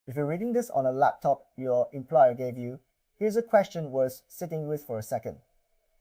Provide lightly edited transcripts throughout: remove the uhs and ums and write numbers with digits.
If you're reading this on a laptop your employer gave you, here's a question worth sitting with for a second.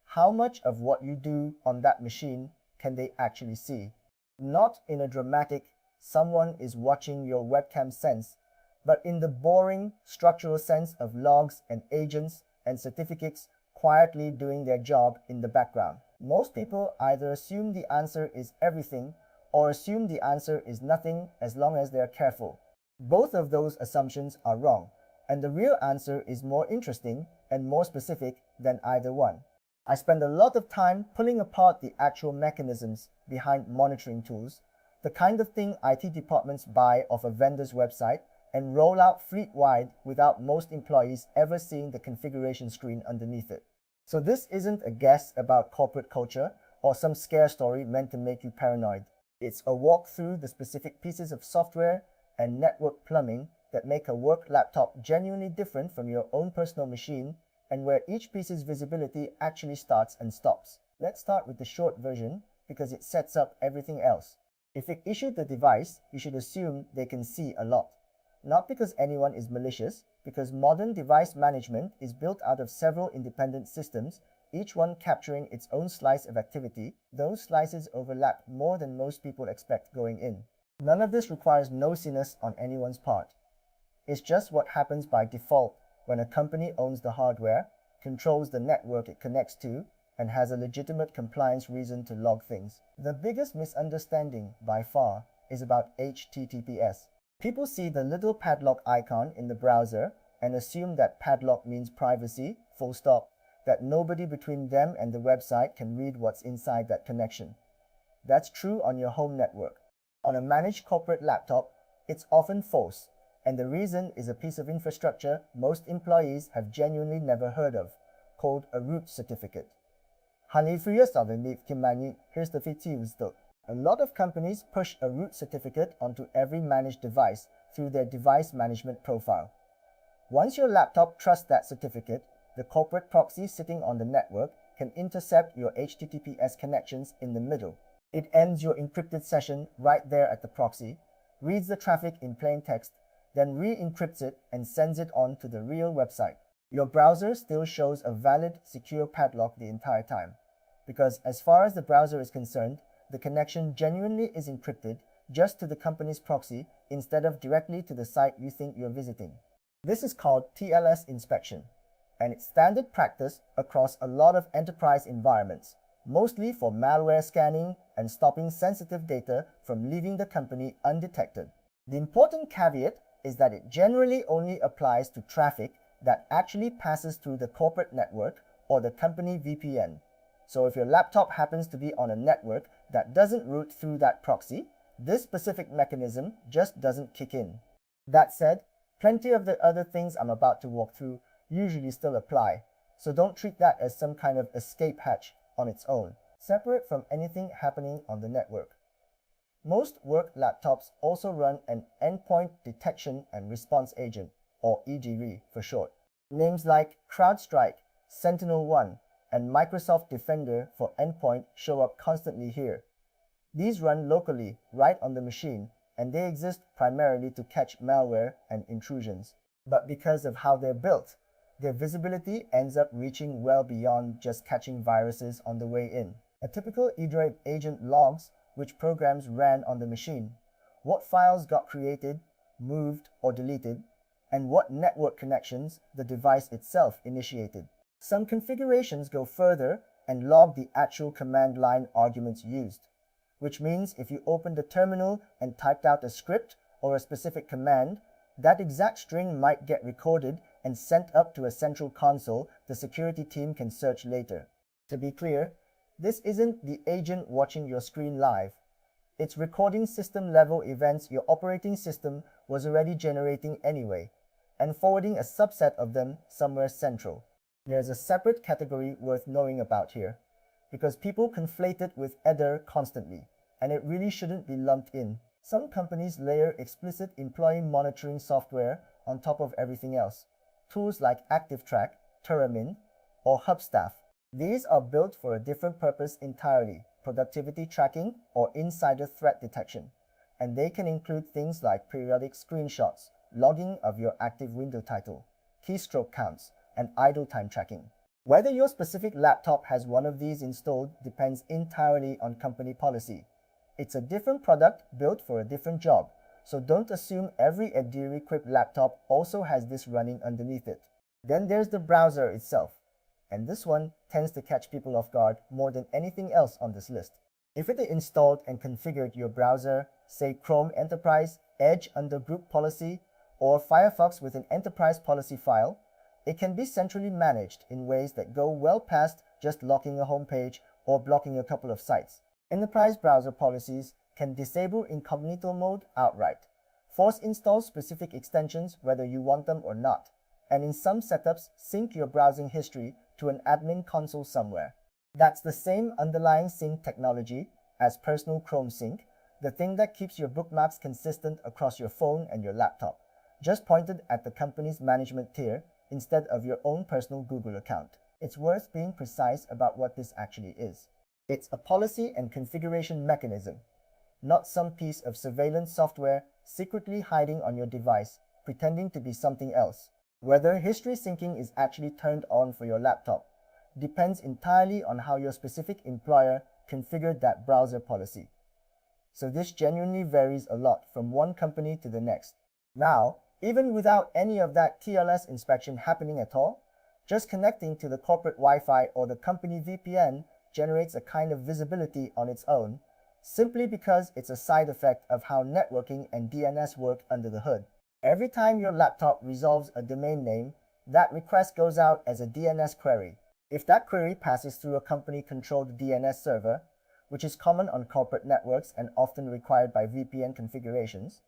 How much of what you do on that machine can they actually see? Not in a dramatic, someone is watching your webcam sense, but in the boring, structural sense of logs and agents and certificates quietly doing their job in the background. Most people either assume the answer is everything or assume the answer is nothing as long as they are careful. Both of those assumptions are wrong, and the real answer is more interesting and more specific than either one. I spend a lot of time pulling apart the actual mechanisms behind monitoring tools, the kind of thing IT departments buy off a vendor's website and roll out fleet-wide without most employees ever seeing the configuration screen underneath it. So this isn't a guess about corporate culture or some scare story meant to make you paranoid. It's a walk through the specific pieces of software and network plumbing that make a work laptop genuinely different from your own personal machine and where each piece's visibility actually starts and stops. Let's start with the short version because it sets up everything else. If you issued the device, you should assume they can see a lot. Not because anyone is malicious, because modern device management is built out of several independent systems, each one capturing its own slice of activity. Those slices overlap more than most people expect going in. None of this requires nosiness on anyone's part. It's just what happens by default when a company owns the hardware, controls the network it connects to, and has a legitimate compliance reason to log things. The biggest misunderstanding, by far, is about HTTPS. People see the little padlock icon in the browser and assume that padlock means privacy, full stop, that nobody between them and the website can read what's inside that connection. That's true on your home network. On a managed corporate laptop, it's often false, and the reason is a piece of infrastructure most employees have genuinely never heard of, called a root certificate. Here's the A lot of companies push a root certificate onto every managed device through their device management profile. Once your laptop trusts that certificate, the corporate proxy sitting on the network can intercept your HTTPS connections in the middle. It ends your encrypted session right there at the proxy, reads the traffic in plain text, then re-encrypts it and sends it on to the real website. Your browser still shows a valid, secure padlock the entire time, because as far as the browser is concerned, the connection genuinely is encrypted just to the company's proxy instead of directly to the site you think you're visiting. This is called TLS inspection, and it's standard practice across a lot of enterprise environments, mostly for malware scanning and stopping sensitive data from leaving the company undetected. The important caveat is that it generally only applies to traffic that actually passes through the corporate network or the company VPN. So if your laptop happens to be on a network that doesn't route through that proxy, this specific mechanism just doesn't kick in. That said, plenty of the other things I'm about to walk through usually still apply, so don't treat that as some kind of escape hatch on its own, separate from anything happening on the network. Most work laptops also run an Endpoint Detection and Response Agent, or EDR for short. Names like CrowdStrike, SentinelOne, and Microsoft Defender for Endpoint show up constantly here. These run locally, right on the machine, and they exist primarily to catch malware and intrusions. But because of how they're built, their visibility ends up reaching well beyond just catching viruses on the way in. A typical EDR agent logs which programs ran on the machine, what files got created, moved, or deleted, and what network connections the device itself initiated. Some configurations go further and log the actual command line arguments used, which means if you opened the terminal and typed out a script or a specific command, that exact string might get recorded and sent up to a central console the security team can search later. To be clear, this isn't the agent watching your screen live. It's recording system-level events your operating system was already generating anyway, and forwarding a subset of them somewhere central. There's a separate category worth knowing about here, because people conflate it with EDR constantly, and it really shouldn't be lumped in. Some companies layer explicit employee monitoring software on top of everything else, tools like ActiveTrack, Teramin, or Hubstaff. These are built for a different purpose entirely, productivity tracking or insider threat detection, and they can include things like periodic screenshots, logging of your active window title, keystroke counts, and idle time tracking. Whether your specific laptop has one of these installed depends entirely on company policy. It's a different product built for a different job, so don't assume every Ediri-equipped laptop also has this running underneath it. Then there's the browser itself, and this one tends to catch people off guard more than anything else on this list. If it installed and configured your browser, say Chrome Enterprise, Edge under Group Policy, or Firefox with an Enterprise Policy file, it can be centrally managed in ways that go well past just locking a home page or blocking a couple of sites. Enterprise browser policies can disable incognito mode outright, force install specific extensions whether you want them or not, and in some setups sync your browsing history to an admin console somewhere. That's the same underlying sync technology as personal Chrome Sync, the thing that keeps your bookmarks consistent across your phone and your laptop, just pointed at the company's management tier instead of your own personal Google account. It's worth being precise about what this actually is. It's a policy and configuration mechanism, not some piece of surveillance software secretly hiding on your device, pretending to be something else. Whether history syncing is actually turned on for your laptop depends entirely on how your specific employer configured that browser policy. So this genuinely varies a lot from one company to the next. Now, even without any of that TLS inspection happening at all, just connecting to the corporate Wi-Fi or the company VPN generates a kind of visibility on its own, simply because it's a side effect of how networking and DNS work under the hood. Every time your laptop resolves a domain name, that request goes out as a DNS query. If that query passes through a company-controlled DNS server, which is common on corporate networks and often required by VPN configurations,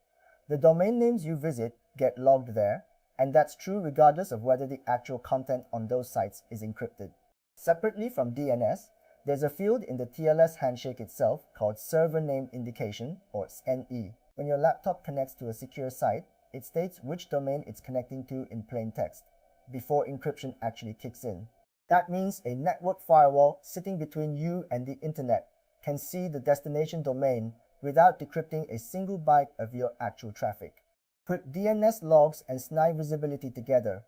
the domain names you visit get logged there, and that's true regardless of whether the actual content on those sites is encrypted. Separately from DNS, there's a field in the TLS handshake itself called Server Name Indication, or SNE. When your laptop connects to a secure site, it states which domain it's connecting to in plain text, before encryption actually kicks in. That means a network firewall sitting between you and the internet can see the destination domain without decrypting a single byte of your actual traffic. Put DNS logs and SNI visibility together,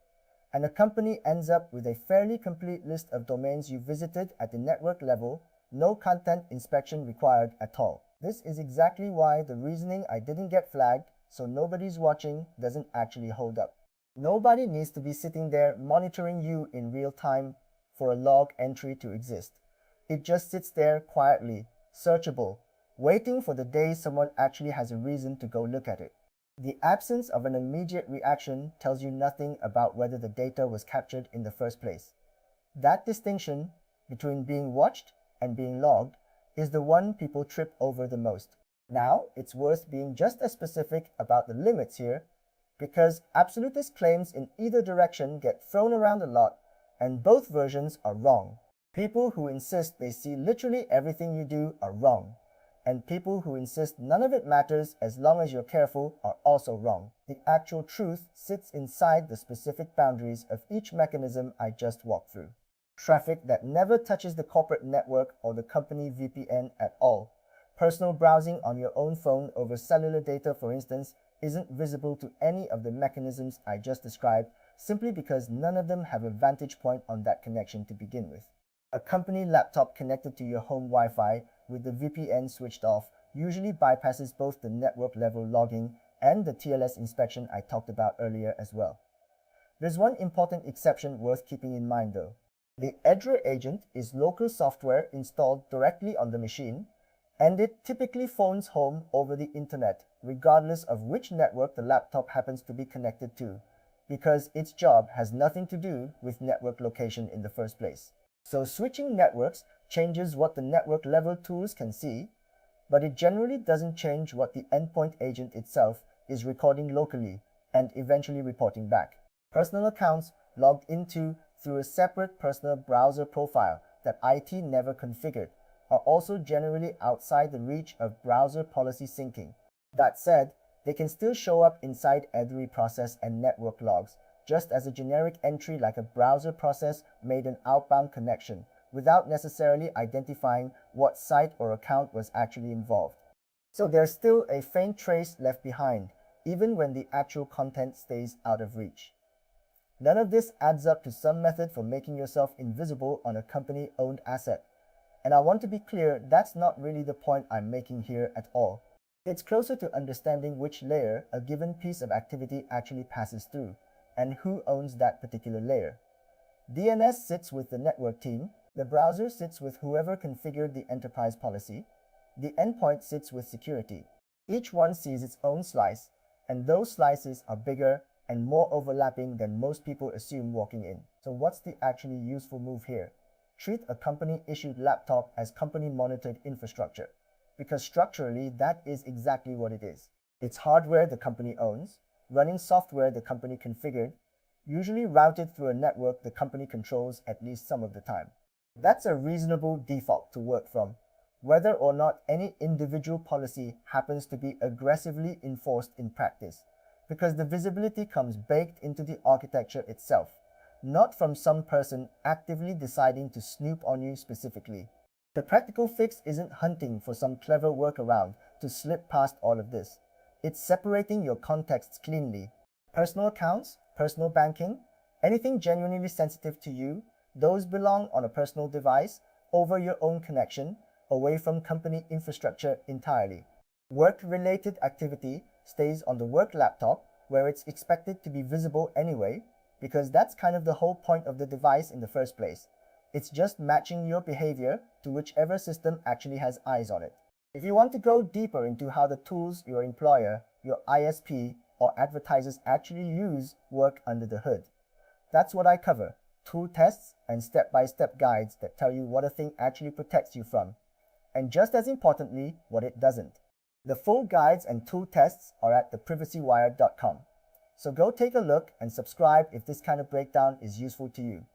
and a company ends up with a fairly complete list of domains you visited at the network level, no content inspection required at all. This is exactly why the reasoning "I didn't get flagged, so nobody's watching" doesn't actually hold up. Nobody needs to be sitting there monitoring you in real time for a log entry to exist. It just sits there quietly, searchable, waiting for the day someone actually has a reason to go look at it. The absence of an immediate reaction tells you nothing about whether the data was captured in the first place. That distinction between being watched and being logged is the one people trip over the most. Now, it's worth being just as specific about the limits here, because absolutist claims in either direction get thrown around a lot, and both versions are wrong. People who insist they see literally everything you do are wrong, and people who insist none of it matters as long as you're careful are also wrong. The actual truth sits inside the specific boundaries of each mechanism I just walked through. Traffic that never touches the corporate network or the company VPN at all. Personal browsing on your own phone over cellular data, for instance, isn't visible to any of the mechanisms I just described, simply because none of them have a vantage point on that connection to begin with. A company laptop connected to your home Wi-Fi with the VPN switched off usually bypasses both the network level logging and the TLS inspection I talked about earlier as well. There's one important exception worth keeping in mind though. The Edri agent is local software installed directly on the machine, and it typically phones home over the internet, regardless of which network the laptop happens to be connected to, because its job has nothing to do with network location in the first place. So switching networks changes what the network level tools can see, but it generally doesn't change what the endpoint agent itself is recording locally and eventually reporting back. Personal accounts logged into through a separate personal browser profile that IT never configured are also generally outside the reach of browser policy syncing. That said, they can still show up inside Edri process and network logs, just as a generic entry like a browser process made an outbound connection, without necessarily identifying what site or account was actually involved. So there's still a faint trace left behind, even when the actual content stays out of reach. None of this adds up to some method for making yourself invisible on a company-owned asset. And I want to be clear, that's not really the point I'm making here at all. It's closer to understanding which layer a given piece of activity actually passes through, and who owns that particular layer. DNS sits with the network team, the browser sits with whoever configured the enterprise policy, the endpoint sits with security. Each one sees its own slice, and those slices are bigger and more overlapping than most people assume walking in. So what's the actually useful move here? Treat a company-issued laptop as company-monitored infrastructure, because structurally that is exactly what it is. It's hardware the company owns, running software the company configured, usually routed through a network the company controls at least some of the time. That's a reasonable default to work from, whether or not any individual policy happens to be aggressively enforced in practice, because the visibility comes baked into the architecture itself, not from some person actively deciding to snoop on you specifically. The practical fix isn't hunting for some clever workaround to slip past all of this. It's separating your contexts cleanly. Personal accounts, personal banking, anything genuinely sensitive to you, those belong on a personal device, over your own connection, away from company infrastructure entirely. Work-related activity stays on the work laptop, where it's expected to be visible anyway, because that's kind of the whole point of the device in the first place. It's just matching your behavior to whichever system actually has eyes on it. If you want to go deeper into how the tools your employer, your ISP, or advertisers actually use work under the hood, that's what I cover: tool tests and step-by-step guides that tell you what a thing actually protects you from, and just as importantly, what it doesn't. The full guides and tool tests are at theprivacywire.com. So go take a look and subscribe if this kind of breakdown is useful to you.